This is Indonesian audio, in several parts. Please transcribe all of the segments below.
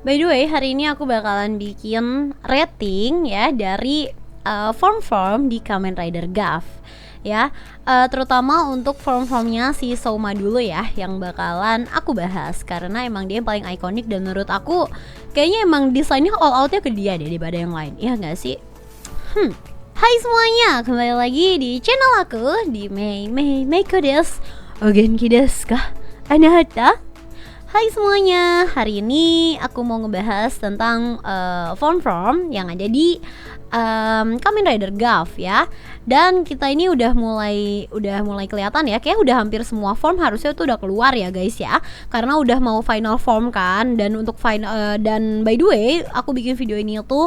By the way, hari ini aku bakalan bikin rating ya dari form-form di Kamen Rider Gav ya. Terutama untuk form-formnya si Soma dulu ya, yang bakalan aku bahas karena emang dia yang paling ikonik dan menurut aku kayaknya emang desainnya all outnya ke dia deh daripada yang lain, ya nggak sih? Hai semuanya, kembali lagi di channel aku di Mei Meiko desu. O genki desu ka? Anata? Hai semuanya, hari ini aku mau ngebahas tentang form-form yang ada di Kamen Rider Gav ya. Dan kita ini udah mulai kelihatan ya, kayak udah hampir semua form harusnya tuh udah keluar ya guys ya. Karena udah mau final form kan, dan untuk final dan by the way, aku bikin video ini tuh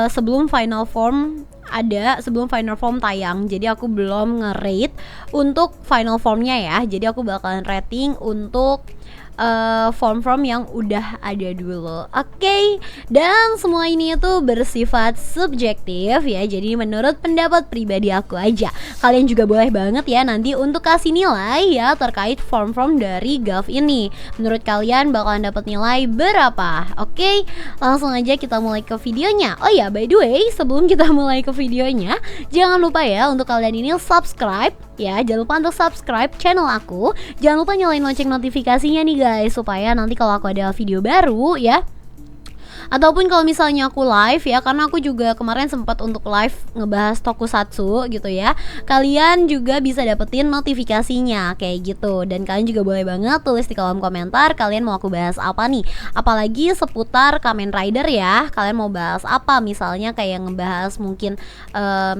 sebelum final form tayang, jadi aku belum nge-rate untuk final formnya ya. Jadi aku bakalan rating untuk form-form yang udah ada dulu. Oke. Dan semua ini itu bersifat subjektif ya. Jadi menurut pendapat pribadi aku aja. Kalian juga boleh banget ya nanti untuk kasih nilai ya terkait form-form dari Gav ini. Menurut kalian bakalan dapat nilai berapa? Oke. Langsung aja kita mulai ke videonya. Oh ya, by the way, sebelum kita mulai ke videonya, jangan lupa ya untuk kalian ini subscribe ya. Jangan lupa untuk subscribe channel aku. Jangan lupa nyalain lonceng notifikasinya nih guys, supaya nanti kalau aku ada video baru ya, ataupun kalau misalnya aku live ya, karena aku juga kemarin sempat untuk live ngebahas tokusatsu gitu ya, kalian juga bisa dapetin notifikasinya kayak gitu. Dan kalian juga boleh banget tulis di kolom komentar kalian mau aku bahas apa nih, apalagi seputar Kamen Rider ya. Kalian mau bahas apa, misalnya kayak ngebahas mungkin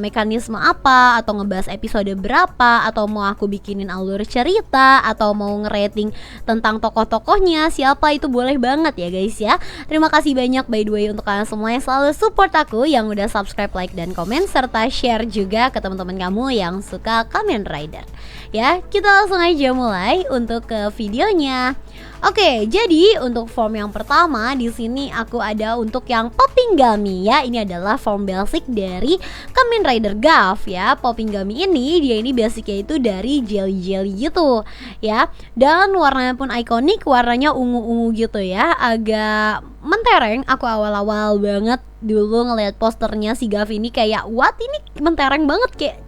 mekanisme apa, atau ngebahas episode berapa, atau mau aku bikinin alur cerita, atau mau ngerating tentang tokoh-tokohnya siapa, itu boleh banget ya guys ya. Terima kasih banyak by the way untuk kalian semua yang selalu support aku, yang udah subscribe, like, dan komen, serta share juga ke teman-teman kamu yang suka Kamen Rider. Ya, kita langsung aja mulai untuk ke videonya. Oke, jadi untuk form yang pertama di sini aku ada untuk yang Poppinggami ya. Ini adalah form basic dari Kamen Rider Gav ya. Poppinggami ini dia ini basicnya itu dari jelly gitu ya. Dan warnanya pun ikonik, warnanya ungu-ungu gitu ya, agak mentereng. Aku awal-awal banget dulu ngeliat posternya si Gav ini kayak what, ini mentereng banget, kayak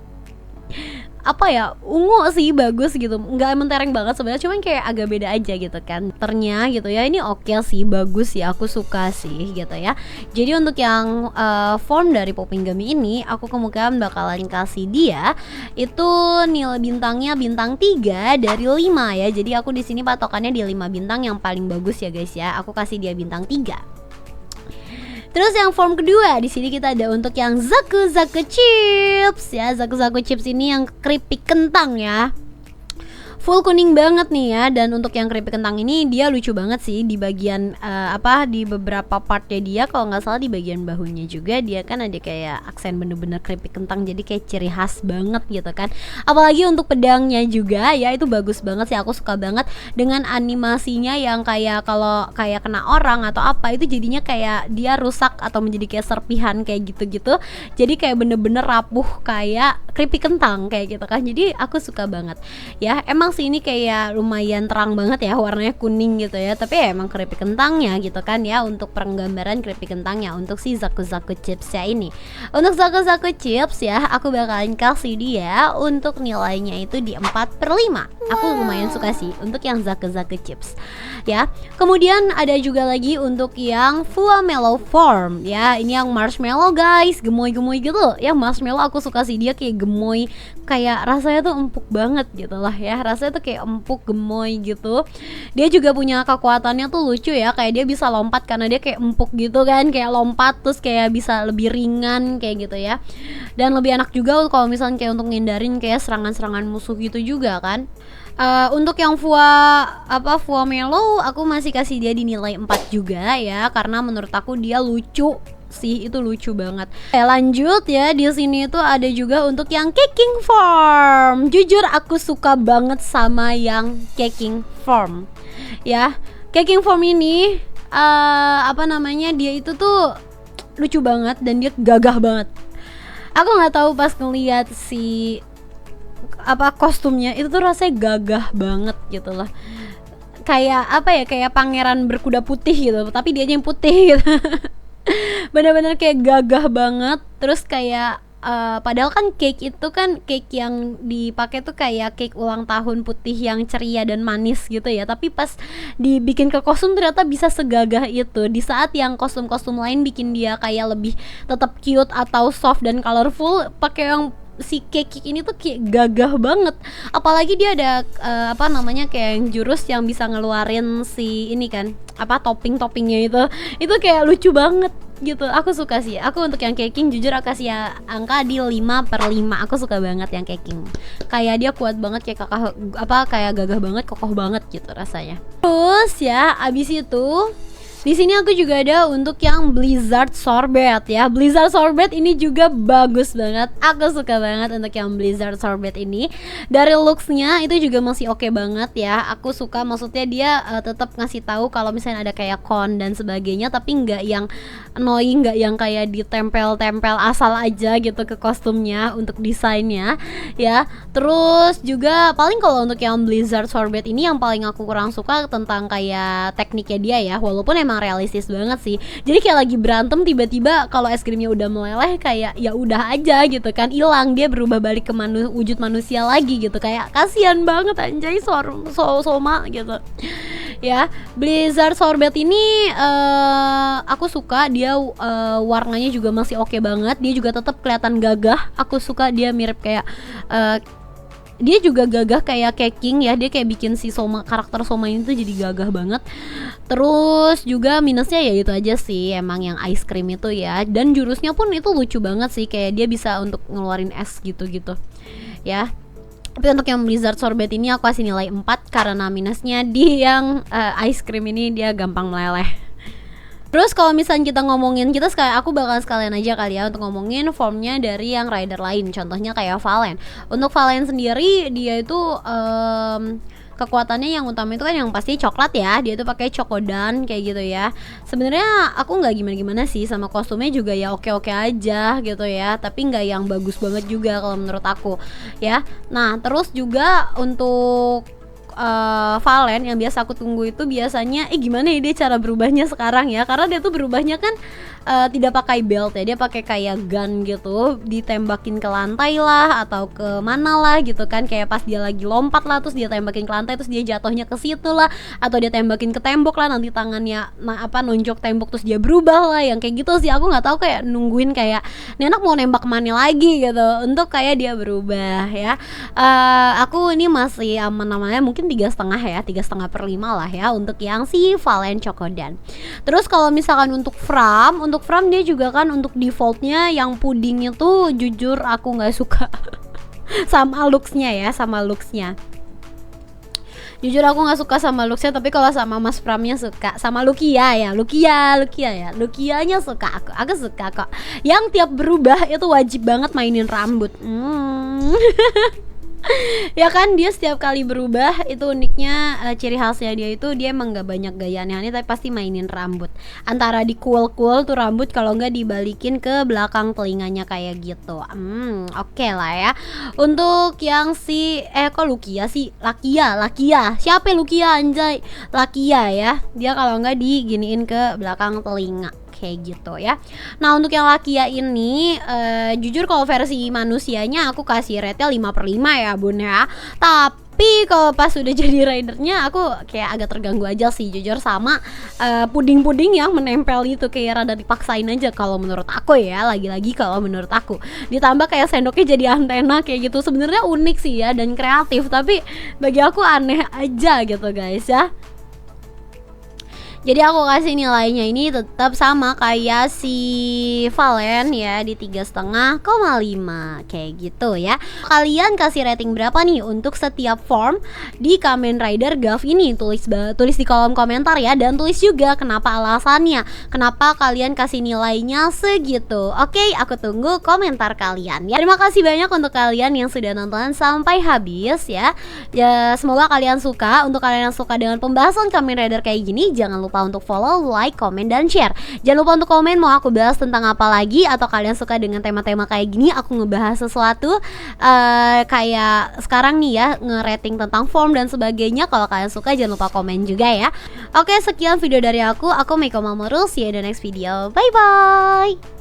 apa ya, ungu sih, bagus gitu, nggak mentereng banget sebenarnya, cuman kayak agak beda aja gitu kan ternyata gitu ya. Ini oke sih, bagus sih, aku suka sih gitu ya. Jadi untuk yang form dari Poppinggami ini aku kemungkinan bakalan kasih dia itu nilai bintangnya bintang 3 dari 5 ya. Jadi aku di sini patokannya di 5 bintang yang paling bagus ya guys ya. Aku kasih dia bintang 3. Terus yang form kedua di sini kita ada untuk yang Zaku Chips ya. Zaku Chips ini yang keripik kentang ya, full kuning banget nih ya. Dan untuk yang keripik kentang ini dia lucu banget sih di bagian di beberapa partnya dia, kalau nggak salah di bagian bahunya juga dia kan ada kayak aksen bener-bener keripik kentang, jadi kayak ciri khas banget gitu kan. Apalagi untuk pedangnya juga ya, itu bagus banget sih, aku suka banget dengan animasinya yang kayak kalau kayak kena orang atau apa itu jadinya kayak dia rusak atau menjadi kayak serpihan kayak gitu-gitu, jadi kayak bener-bener rapuh kayak keripik kentang kayak gitu kan. Jadi aku suka banget ya. Emang sih ini kayak lumayan terang banget ya, warnanya kuning gitu ya, tapi ya emang keripik kentangnya gitu kan ya, untuk penggambaran keripik kentangnya untuk si Zaku Chips ya ini. Untuk Zaku Chips ya, aku bakalan kasih dia untuk nilainya itu di 4/5. Aku lumayan suka sih untuk yang Zaku Chips ya. Kemudian ada juga lagi untuk yang Mellow form ya. Ini yang marshmallow guys, gemoy-gemoy gitu ya. Marshmallow aku suka sih, dia kayak gemoy, kayak rasanya tuh empuk banget gitu lah ya. Rasanya tuh kayak empuk, gemoy gitu. Dia juga punya kekuatannya tuh lucu ya, kayak dia bisa lompat karena dia kayak empuk gitu kan, kayak lompat terus kayak bisa lebih ringan kayak gitu ya. Dan lebih enak juga kalau misalnya kayak untuk ngindarin kayak serangan-serangan musuh gitu juga kan. Untuk yang Mellow aku masih kasih dia di nilai 4 juga ya, karena menurut aku dia lucu sih, itu lucu banget. Lanjut ya, di sini tuh ada juga untuk yang Keking form. Jujur aku suka banget sama yang Keking form ya. Keking form ini dia itu tuh lucu banget dan dia gagah banget. Aku nggak tahu pas ngeliat si kostumnya itu tuh rasanya gagah banget gitu loh. kayak apa ya, kayak pangeran berkuda putih gitu, tapi dianya yang putih gitu. Bener-bener kayak gagah banget. Terus kayak padahal kan cake itu kan cake yang dipakai tuh kayak cake ulang tahun putih yang ceria dan manis gitu ya, tapi pas dibikin ke kostum ternyata bisa segagah itu. Di saat yang kostum-kostum lain bikin dia kayak lebih tetap cute atau soft dan colorful, pakai yang si cake ini tuh kayak gagah banget. Apalagi dia ada apa namanya, kayak yang jurus yang bisa ngeluarin si ini kan, apa, topping-toppingnya itu kayak lucu banget gitu. Aku suka sih. Aku untuk yang caking jujur aku kasih ya angka di 5/5. Aku suka banget yang caking. Kayak dia kuat banget, kayak kakak apa, kayak gagah banget, kokoh banget gitu rasanya. Terus ya abis itu di sini aku juga ada untuk yang Blizzard Sorbet ya. Blizzard Sorbet ini juga bagus banget. Aku suka banget untuk yang Blizzard Sorbet ini. Dari looksnya itu juga masih oke banget ya. Aku suka, maksudnya dia tetap ngasih tahu kalau misalnya ada kayak con dan sebagainya, tapi nggak yang annoying, nggak yang kayak ditempel-tempel asal aja gitu ke kostumnya untuk desainnya ya. Terus juga paling kalau untuk yang Blizzard Sorbet ini yang paling aku kurang suka tentang kayak tekniknya dia ya. Walaupun emang realistis banget sih. Jadi kayak lagi berantem tiba-tiba kalau es krimnya udah meleleh kayak ya udah aja gitu kan, hilang, dia berubah balik ke wujud manusia lagi gitu. Kayak kasihan banget anjay Soma gitu. Ya, Blizzard Sorbet ini aku suka dia warnanya juga masih oke banget. Dia juga tetap kelihatan gagah. Aku suka dia mirip kayak dia juga gagah kayak caking ya. Dia kayak bikin si Soma, karakter Soma ini tuh jadi gagah banget. Terus juga minusnya ya itu aja sih, emang yang ice cream itu ya. Dan jurusnya pun itu lucu banget sih, kayak dia bisa untuk ngeluarin es gitu-gitu ya. Tapi untuk yang Blizzard Sorbet ini aku kasih nilai 4 karena minusnya di yang ice cream ini dia gampang meleleh. Terus kalau misalnya kita ngomongin, aku bakal sekalian aja kali ya untuk ngomongin formnya dari yang rider lain. Contohnya kayak Valen. Untuk Valen sendiri dia itu kekuatannya yang utama itu kan yang pasti coklat ya. Dia tuh pakai Chocodan kayak gitu ya. Sebenarnya aku nggak gimana-gimana sih sama kostumnya, juga ya oke-oke aja gitu ya. Tapi nggak yang bagus banget juga kalau menurut aku ya. Nah terus juga untuk Valen yang biasa aku tunggu itu biasanya gimana ya dia cara berubahnya sekarang ya, karena dia tuh berubahnya kan tidak pakai belt ya, dia pakai kayak gun gitu, ditembakin ke lantai lah atau ke mana lah gitu kan, kayak pas dia lagi lompat lah terus dia tembakin ke lantai terus dia jatuhnya ke situ lah, atau dia tembakin ke tembok lah, nanti tangannya nonjok tembok terus dia berubah lah, yang kayak gitu sih. Aku nggak tahu, kayak nungguin kayak ini anak mau nembak mana lagi gitu untuk kayak dia berubah ya. Aku ini masih aman-amannya mungkin 3,5 ya, 3,5/5 lah ya untuk yang si Valen Chocodan. Terus kalau misalkan untuk Fram dia juga kan untuk defaultnya yang pudingnya tuh jujur aku nggak suka sama looksnya ya, jujur aku nggak suka sama looksnya. Tapi kalau sama Mas Pramnya suka, sama Lukia ya, Lukianya suka aku suka kok. Yang tiap berubah itu wajib banget mainin rambut. Ya kan, dia setiap kali berubah itu uniknya, ciri khasnya dia itu dia emang gak banyak gaya aneh-aneh tapi pasti mainin rambut. Antara di cool tuh rambut, kalau nggak dibalikin ke belakang telinganya kayak gitu. Oke lah ya. Untuk yang si kok Lukia sih, Lakia. Siapa Lukia anjay? Lakia ya. Dia kalau nggak diginiin ke belakang telinga kayak gitu ya. Nah untuk yang Lakia ini jujur kalau versi manusianya aku kasih rate-nya 5/5 ya bun ya. Tapi kalau pas udah jadi ridernya aku kayak agak terganggu aja sih jujur sama puding-puding yang menempel itu, kayak rada dipaksain aja kalau menurut aku ya. Lagi-lagi kalau menurut aku ditambah kayak sendoknya jadi antena kayak gitu. Sebenarnya unik sih ya dan kreatif, tapi bagi aku aneh aja gitu guys ya. Jadi aku kasih nilainya ini tetap sama kayak si Valen ya, di 3,5,5 kayak gitu ya. Kalian kasih rating berapa nih untuk setiap form di Kamen Rider Gav ini? Tulis di kolom komentar ya, dan tulis juga kenapa alasannya, kenapa kalian kasih nilainya segitu. Oke, aku tunggu komentar kalian ya. Terima kasih banyak untuk kalian yang sudah nonton sampai habis ya. Semoga kalian suka. Untuk kalian yang suka dengan pembahasan Kamen Rider kayak gini, jangan lupa lupa untuk follow, like, komen, dan share. Jangan lupa untuk komen mau aku bahas tentang apa lagi, atau kalian suka dengan tema-tema kayak gini, aku ngebahas sesuatu kayak sekarang nih ya, nge-rating tentang form dan sebagainya. Kalau kalian suka jangan lupa komen juga ya. Oke, sekian video dari aku Meiko Mamoru. See you in the next video. Bye bye.